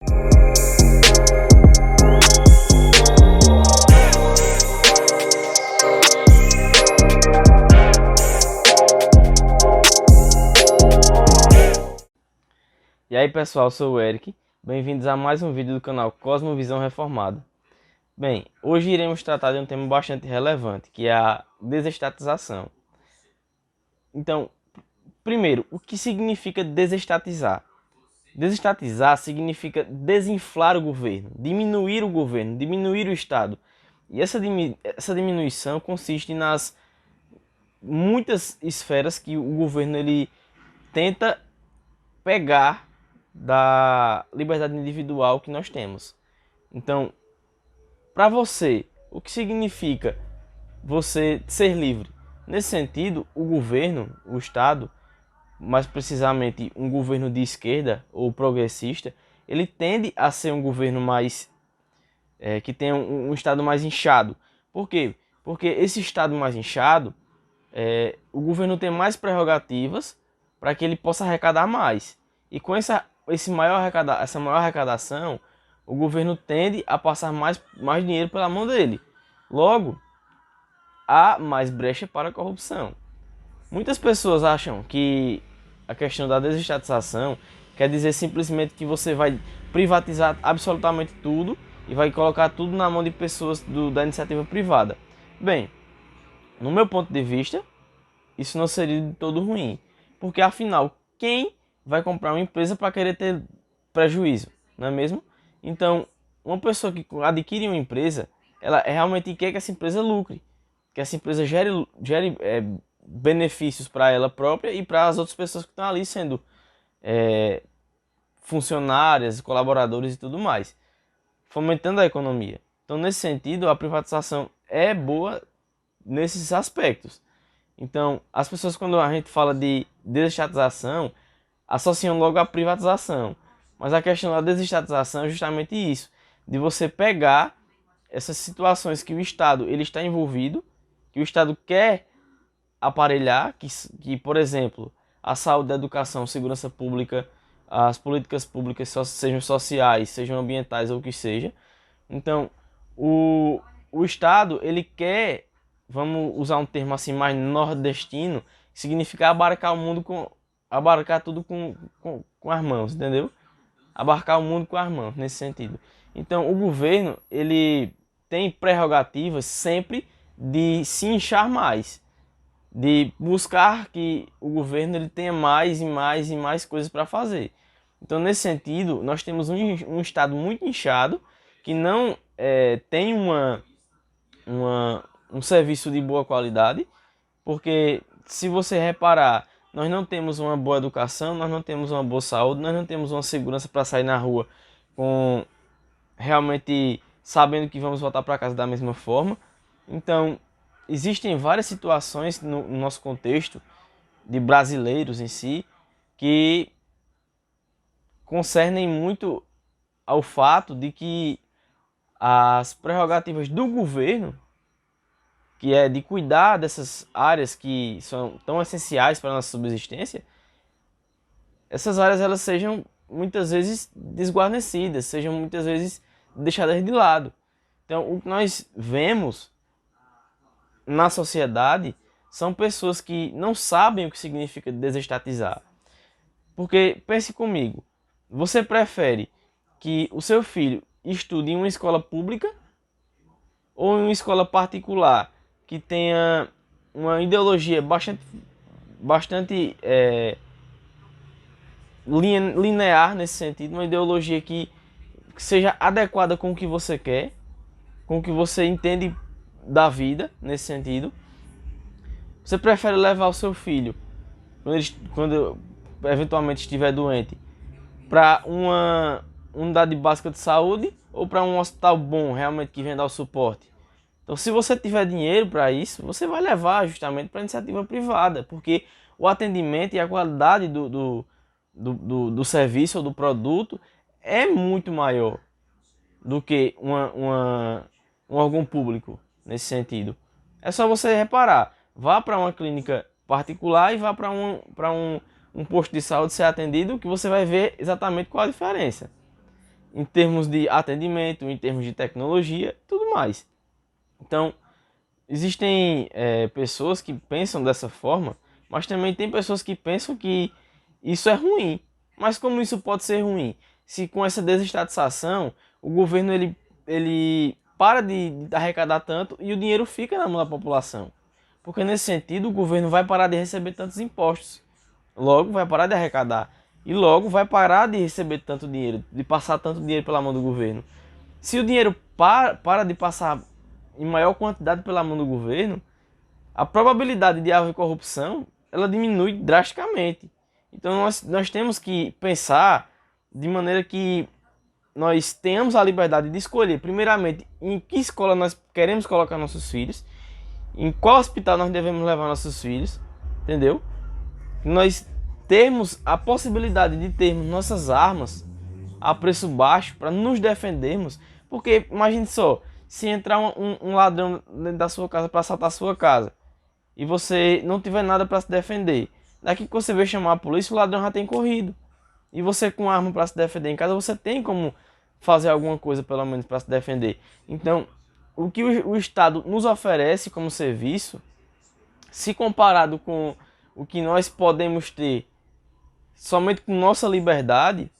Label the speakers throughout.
Speaker 1: E aí pessoal, eu sou o Eric, bem-vindos a mais um vídeo do canal Cosmovisão Reformada. Bem, hoje iremos tratar de um tema bastante relevante, que é a desestatização. Então, primeiro, o que significa desestatizar? Desestatizar significa desinflar o governo, diminuir o Estado. E essa diminuição consiste nas muitas esferas que o governo ele tenta pegar da liberdade individual que nós temos. Então, para você, o que significa você ser livre? Nesse sentido, o governo, o Estado, mais precisamente um governo de esquerda ou progressista, ele tende a ser um governo mais que tem um Estado mais inchado. Por quê? Porque esse Estado mais inchado, o governo tem mais prerrogativas para que ele possa arrecadar mais. E com essa maior arrecadação, o governo tende a passar mais dinheiro pela mão dele. Logo, há mais brecha para a corrupção. Muitas pessoas acham que a questão da desestatização quer dizer simplesmente que você vai privatizar absolutamente tudo e vai colocar tudo na mão de pessoas da iniciativa privada. Bem, no meu ponto de vista, isso não seria de todo ruim. Porque afinal, quem vai comprar uma empresa para querer ter prejuízo, não é mesmo? Então, uma pessoa que adquire uma empresa, ela realmente quer que essa empresa lucre, que essa empresa gere benefícios para ela própria e para as outras pessoas que estão ali sendo funcionárias, colaboradores e tudo mais, fomentando a economia. Então, nesse sentido, a privatização é boa nesses aspectos. Então, as pessoas, quando a gente fala de desestatização, associam logo à privatização. Mas a questão da desestatização é justamente isso, de você pegar essas situações que o Estado ele está envolvido, que o Estado quer aparelhar, que por exemplo, a saúde, a educação, a segurança pública, as políticas públicas, sejam sociais, sejam ambientais ou o que seja. Então, o Estado ele quer, vamos usar um termo assim mais nordestino, que significa abarcar o mundo abarcar tudo com as mãos, entendeu? Abarcar o mundo com as mãos, nesse sentido. Então, o governo, ele tem prerrogativas sempre de se inchar mais, de buscar que o governo ele tenha mais e mais e mais coisas para fazer. Então, nesse sentido, nós temos um Estado muito inchado, que não tem um serviço de boa qualidade, porque se você reparar, nós não temos uma boa educação, nós não temos uma boa saúde, nós não temos uma segurança para sair na rua com realmente sabendo que vamos voltar para casa da mesma forma. Então, existem várias situações no nosso contexto de brasileiros em si que concernem muito ao fato de que as prerrogativas do governo, que é de cuidar dessas áreas que são tão essenciais para a nossa subsistência, essas áreas elas sejam muitas vezes desguarnecidas, sejam muitas vezes deixadas de lado. Então, o que nós vemos na sociedade são pessoas que não sabem o que significa desestatizar. Porque, pense comigo, você prefere que o seu filho estude em uma escola pública ou em uma escola particular que tenha uma ideologia bastante linear nesse sentido, uma ideologia que seja adequada com o que você quer, com o que você entende da vida nesse sentido? Você prefere levar o seu filho, quando eventualmente estiver doente, para uma unidade básica de saúde ou para um hospital bom, realmente que venha dar o suporte? Então, se você tiver dinheiro para isso, você vai levar justamente para a iniciativa privada, porque o atendimento e a qualidade do serviço ou do produto é muito maior do que um órgão público nesse sentido. É só você reparar, vá para uma clínica particular e vá para um posto de saúde ser atendido, que você vai ver exatamente qual a diferença. em termos de atendimento, em termos de tecnologia, tudo mais. Então, existem pessoas que pensam dessa forma, mas também tem pessoas que pensam que isso é ruim. Mas como isso pode ser ruim? Se com essa desestatização, o governo ele para de arrecadar tanto e o dinheiro fica na mão da população. Porque nesse sentido, o governo vai parar de receber tantos impostos. Logo, vai parar de arrecadar. E logo vai parar de receber tanto dinheiro, de passar tanto dinheiro pela mão do governo. Se o dinheiro para de passar em maior quantidade pela mão do governo, a probabilidade de haver corrupção ela diminui drasticamente. Então nós temos que pensar de maneira que nós tenhamos a liberdade de escolher, primeiramente, em que escola nós queremos colocar nossos filhos, em qual hospital nós devemos levar nossos filhos, entendeu? Nós termos a possibilidade de termos nossas armas a preço baixo para nos defendermos, porque imagine só, se entrar um ladrão dentro da sua casa para assaltar a sua casa e você não tiver nada para se defender, daqui que você vê chamar a polícia, o ladrão já tem corrido. E você com arma para se defender em casa, você tem como fazer alguma coisa pelo menos para se defender. Então, o que o Estado nos oferece como serviço, se comparado com o que nós podemos ter somente com nossa liberdade,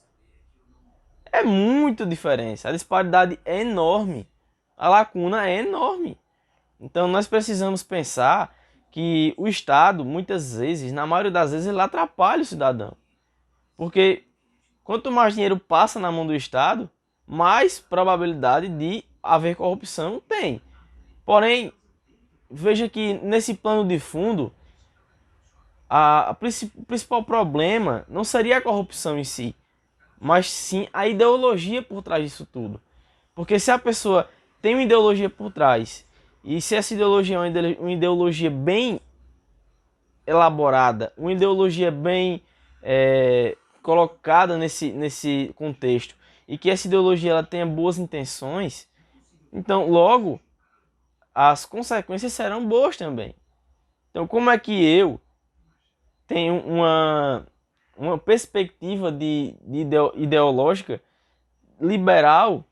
Speaker 1: é muito diferente. A disparidade é enorme. A lacuna é enorme. Então nós precisamos pensar que o Estado, muitas vezes, na maioria das vezes, ele atrapalha o cidadão. Porque quanto mais dinheiro passa na mão do Estado, mais probabilidade de haver corrupção tem. Porém, veja que nesse plano de fundo, o principal problema não seria a corrupção em si, mas sim a ideologia por trás disso tudo. Porque se a pessoa tem uma ideologia por trás, e se essa ideologia é uma ideologia bem elaborada, uma ideologia bem colocada nesse contexto, e que essa ideologia ela tenha boas intenções, então logo as consequências serão boas também. Então como é que eu tenho uma perspectiva ideológica liberal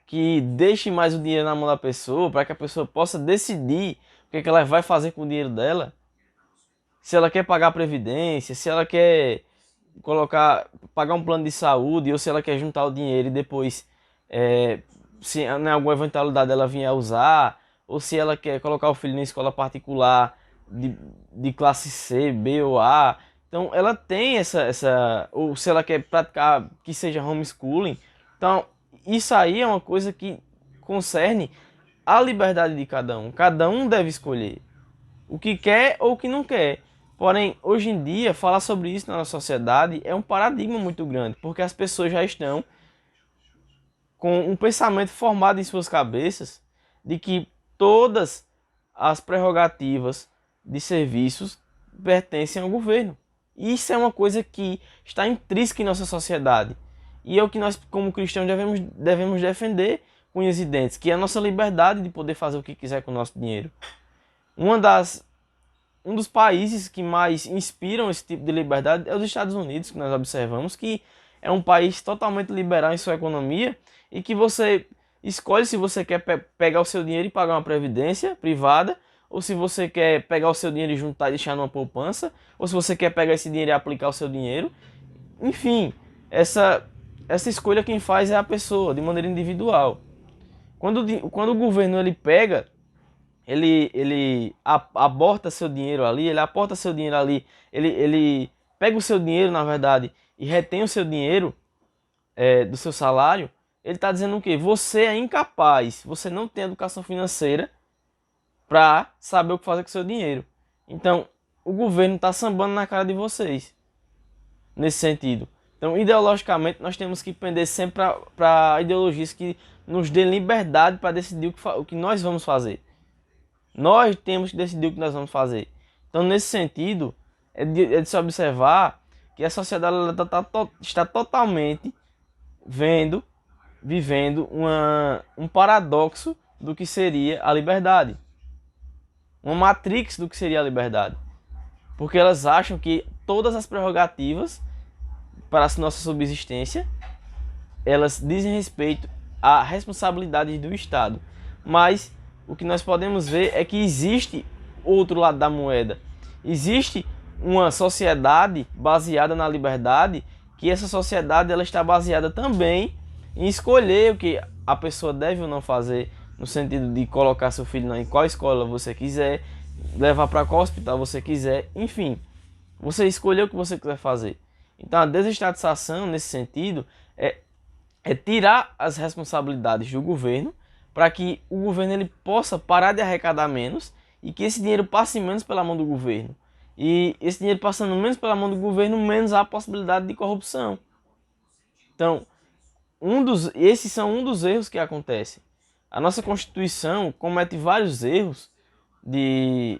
Speaker 1: que deixe mais o dinheiro na mão da pessoa, para que a pessoa possa decidir o que ela vai fazer com o dinheiro dela? Se ela quer pagar a previdência, se ela quer pagar um plano de saúde, ou se ela quer juntar o dinheiro e depois, se em alguma eventualidade ela vier a usar, ou se ela quer colocar o filho na escola particular de classe C, B ou A. Então ela tem ou se ela quer praticar que seja homeschooling. Então isso aí é uma coisa que concerne a liberdade de cada um. Cada um deve escolher o que quer ou o que não quer. Porém, hoje em dia, falar sobre isso na nossa sociedade é um paradigma muito grande, porque as pessoas já estão com um pensamento formado em suas cabeças de que todas as prerrogativas de serviços pertencem ao governo. Isso é uma coisa que está intrínseca em nossa sociedade. E é o que nós, como cristãos, devemos defender com unhas e dentes, que é a nossa liberdade de poder fazer o que quiser com o nosso dinheiro. Um dos países que mais inspiram esse tipo de liberdade é os Estados Unidos, que nós observamos que é um país totalmente liberal em sua economia e que você escolhe se você quer pegar o seu dinheiro e pagar uma previdência privada, ou se você quer pegar o seu dinheiro e juntar e deixar numa poupança, ou se você quer pegar esse dinheiro e aplicar o seu dinheiro. Enfim, essa escolha quem faz é a pessoa, de maneira individual. Quando o governo ele pega, ele aporta seu dinheiro ali, ele pega o seu dinheiro, na verdade, e retém o seu dinheiro do seu salário, ele está dizendo o quê? Você é incapaz, você não tem educação financeira para saber o que fazer com o seu dinheiro. Então, o governo está sambando na cara de vocês, nesse sentido. Então, ideologicamente, nós temos que pender sempre para ideologias que nos dêem liberdade para decidir o que nós vamos fazer. Nós temos que decidir o que nós vamos fazer. Então, nesse sentido, é de se observar que a sociedade está totalmente vivendo um paradoxo do que seria a liberdade. Uma matrix do que seria a liberdade. Porque elas acham que todas as prerrogativas para a nossa subsistência elas dizem respeito à responsabilidade do Estado. Mas o que nós podemos ver é que existe outro lado da moeda. Existe uma sociedade baseada na liberdade, que essa sociedade ela está baseada também em escolher o que a pessoa deve ou não fazer, no sentido de colocar seu filho em qual escola você quiser, levar para qual hospital você quiser, enfim, você escolher o que você quiser fazer. Então a desestatização, nesse sentido, é tirar as responsabilidades do governo para que o governo ele possa parar de arrecadar menos e que esse dinheiro passe menos pela mão do governo. E esse dinheiro passando menos pela mão do governo, menos há a possibilidade de corrupção. Então, esses são um dos erros que acontece. A nossa Constituição comete vários erros de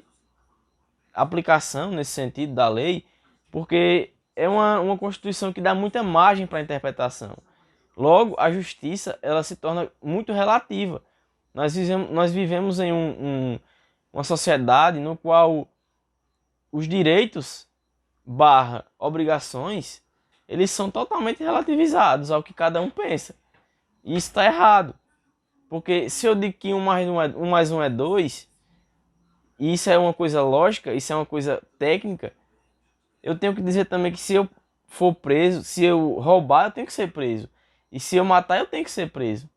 Speaker 1: aplicação nesse sentido da lei, porque é uma Constituição que dá muita margem para a interpretação. Logo, a justiça ela se torna muito relativa. Nós vivemos em uma sociedade no qual os direitos barra obrigações eles são totalmente relativizados ao que cada um pensa. E isso está errado. Porque se eu digo que 1 mais 1 é 2, e isso é uma coisa lógica, isso é uma coisa técnica, eu tenho que dizer também que se eu for preso, se eu roubar, eu tenho que ser preso. E se eu matar, eu tenho que ser preso.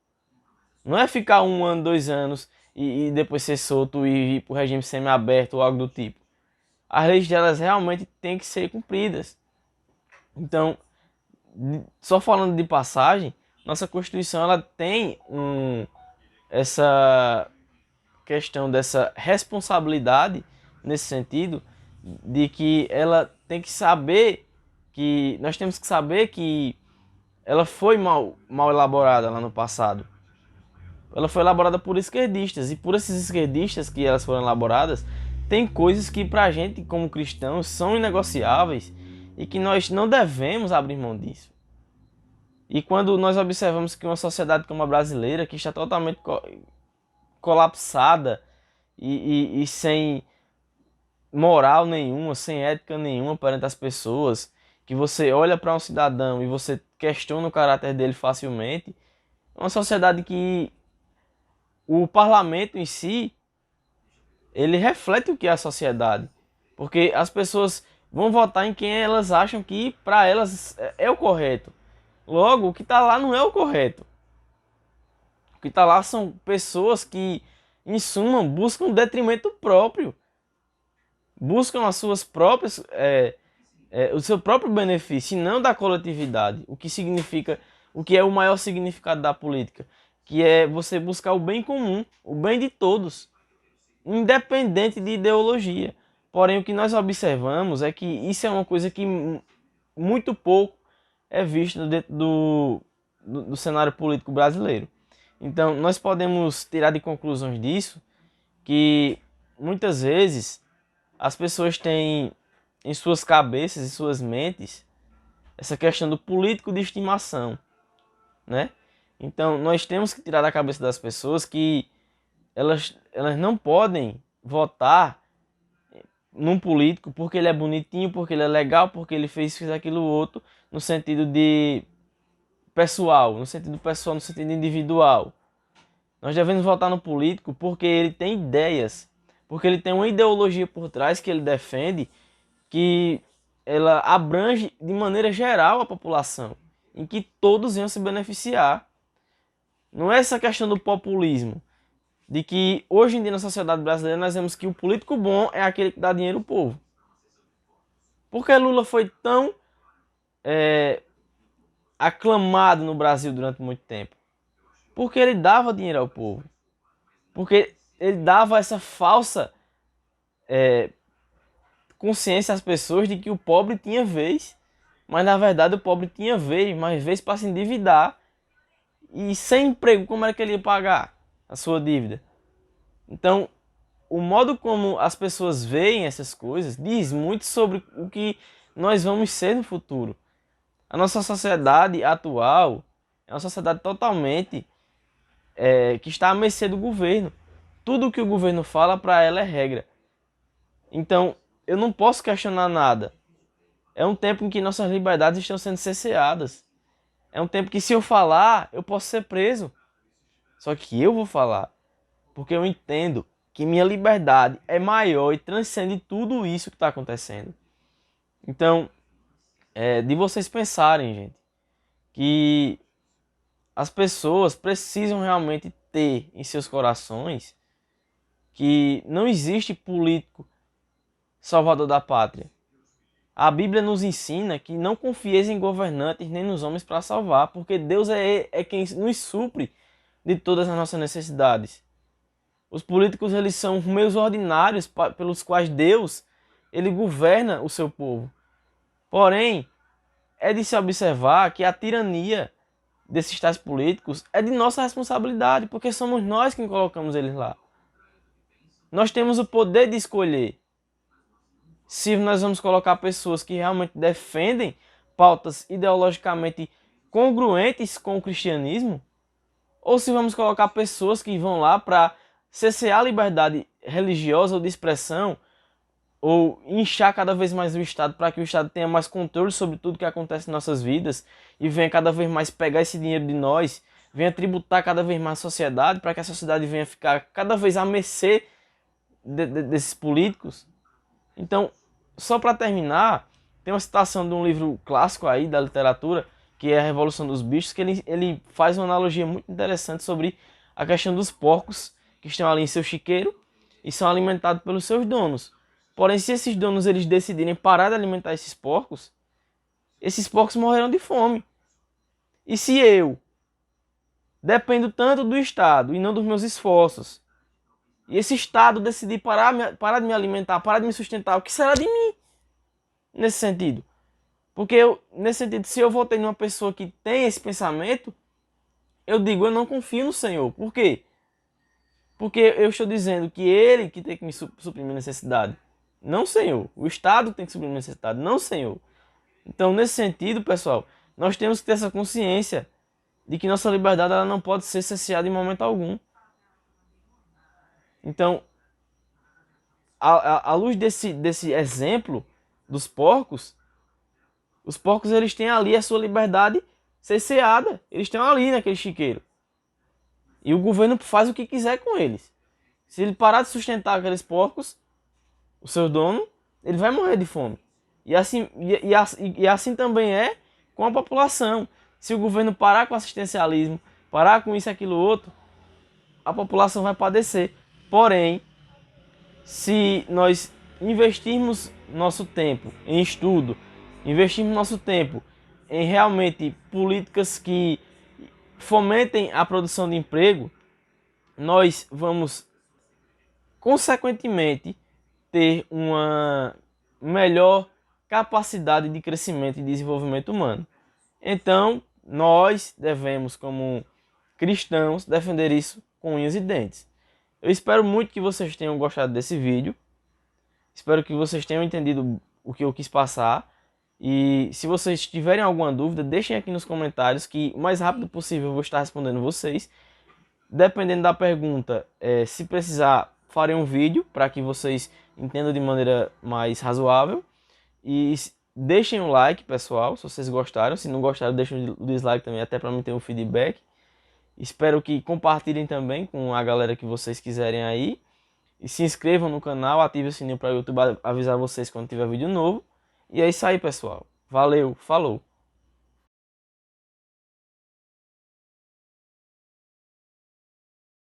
Speaker 1: Não é ficar 1 ano, 2 anos e depois ser solto e ir para o regime semiaberto ou algo do tipo. As leis delas realmente têm que ser cumpridas. Então, só falando de passagem, nossa Constituição ela tem essa questão dessa responsabilidade nesse sentido de que ela tem que saber que nós temos que saber que ela foi mal elaborada lá no passado. Ela foi elaborada por esquerdistas e por esses esquerdistas que elas foram elaboradas, tem coisas que pra gente como cristãos são inegociáveis e que nós não devemos abrir mão disso. E quando nós observamos que uma sociedade como a brasileira, que está totalmente colapsada e sem moral nenhuma, sem ética nenhuma perante as pessoas, que você olha para um cidadão e você questiona o caráter dele facilmente, é uma sociedade que o parlamento em si, ele reflete o que é a sociedade. Porque as pessoas vão votar em quem elas acham que para elas é o correto. Logo, o que está lá não é o correto. O que está lá são pessoas que, em suma, buscam detrimento próprio. Buscam as suas próprias, o seu próprio benefício, e não da coletividade. O que significa, o que é o maior significado da política, que é você buscar o bem comum, o bem de todos, independente de ideologia. Porém, o que nós observamos é que isso é uma coisa que muito pouco é visto dentro do cenário político brasileiro. Então, nós podemos tirar de conclusões disso que muitas vezes as pessoas têm em suas cabeças e suas mentes essa questão do político de estimação, né? Então, nós temos que tirar da cabeça das pessoas que elas não podem votar num político porque ele é bonitinho, porque ele é legal, porque ele fez aquilo outro, no sentido de pessoal, no sentido pessoal, no sentido individual. Nós devemos votar no político porque ele tem ideias, porque ele tem uma ideologia por trás que ele defende, que ela abrange de maneira geral a população, em que todos iam se beneficiar. Não é essa questão do populismo, de que hoje em dia na sociedade brasileira nós vemos que o político bom é aquele que dá dinheiro ao povo. Por que Lula foi tão aclamado no Brasil durante muito tempo? Porque ele dava dinheiro ao povo. Porque ele dava essa falsa consciência às pessoas de que o pobre tinha vez, mas na verdade o pobre tinha vez, mas vez para se endividar. E sem emprego, como era que ele ia pagar a sua dívida? Então, o modo como as pessoas veem essas coisas diz muito sobre o que nós vamos ser no futuro. A nossa sociedade atual é uma sociedade totalmente que está à mercê do governo. Tudo o que o governo fala para ela é regra. Então, eu não posso questionar nada. É um tempo em que nossas liberdades estão sendo cerceadas. É um tempo que se eu falar, eu posso ser preso. Só que eu vou falar, porque eu entendo que minha liberdade é maior e transcende tudo isso que está acontecendo. Então, de vocês pensarem, gente, que as pessoas precisam realmente ter em seus corações que não existe político salvador da pátria. A Bíblia nos ensina que não confieis em governantes nem nos homens para salvar, porque Deus é quem nos supre de todas as nossas necessidades. Os políticos, eles são meios ordinários pelos quais Deus ele governa o seu povo. Porém, é de se observar que a tirania desses tais políticos é de nossa responsabilidade, porque somos nós quem colocamos eles lá. Nós temos o poder de escolher se nós vamos colocar pessoas que realmente defendem pautas ideologicamente congruentes com o cristianismo, ou se vamos colocar pessoas que vão lá para cercear a liberdade religiosa ou de expressão, ou inchar cada vez mais o Estado para que o Estado tenha mais controle sobre tudo que acontece em nossas vidas e venha cada vez mais pegar esse dinheiro de nós, venha tributar cada vez mais a sociedade para que a sociedade venha ficar cada vez à mercê desses políticos. Então, só para terminar, tem uma citação de um livro clássico aí da literatura, que é A Revolução dos Bichos, que ele faz uma analogia muito interessante sobre a questão dos porcos que estão ali em seu chiqueiro e são alimentados pelos seus donos. Porém, se esses donos eles decidirem parar de alimentar esses porcos morrerão de fome. E se eu dependo tanto do Estado e não dos meus esforços, e esse Estado decidir parar de me alimentar, parar de me sustentar, o que será de mim nesse sentido? Porque nesse sentido, se eu votei numa pessoa que tem esse pensamento, eu digo, eu não confio no Senhor. Por quê? Porque eu estou dizendo que Ele que tem que me suprir minha necessidade. Não o Senhor. O Estado tem que suprir minha necessidade, não o Senhor. Então, nesse sentido, pessoal, nós temos que ter essa consciência de que nossa liberdade ela não pode ser cerceada em momento algum. Então, à luz desse exemplo dos porcos, os porcos eles têm ali a sua liberdade cerceada. Eles estão ali naquele chiqueiro. E o governo faz o que quiser com eles. Se ele parar de sustentar aqueles porcos, o seu dono, ele vai morrer de fome. E assim também é com a população. Se o governo parar com o assistencialismo, parar com isso, aquilo, outro, a população vai padecer. Porém, se nós investirmos nosso tempo em estudo, investirmos nosso tempo em realmente políticas que fomentem a produção de emprego, nós vamos, consequentemente, ter uma melhor capacidade de crescimento e desenvolvimento humano. Então, nós devemos, como cristãos, defender isso com unhas e dentes. Eu espero muito que vocês tenham gostado desse vídeo. Espero que vocês tenham entendido o que eu quis passar. E se vocês tiverem alguma dúvida, deixem aqui nos comentários que o mais rápido possível eu vou estar respondendo vocês. Dependendo da pergunta, se precisar, farei um vídeo para que vocês entendam de maneira mais razoável. E deixem um like, pessoal, se vocês gostaram. Se não gostaram, deixem o dislike também, até para mim ter um feedback. Espero que compartilhem também com a galera que vocês quiserem aí. E se inscrevam no canal, ativem o sininho para o YouTube avisar vocês quando tiver vídeo novo. E é isso aí, pessoal. Valeu, falou!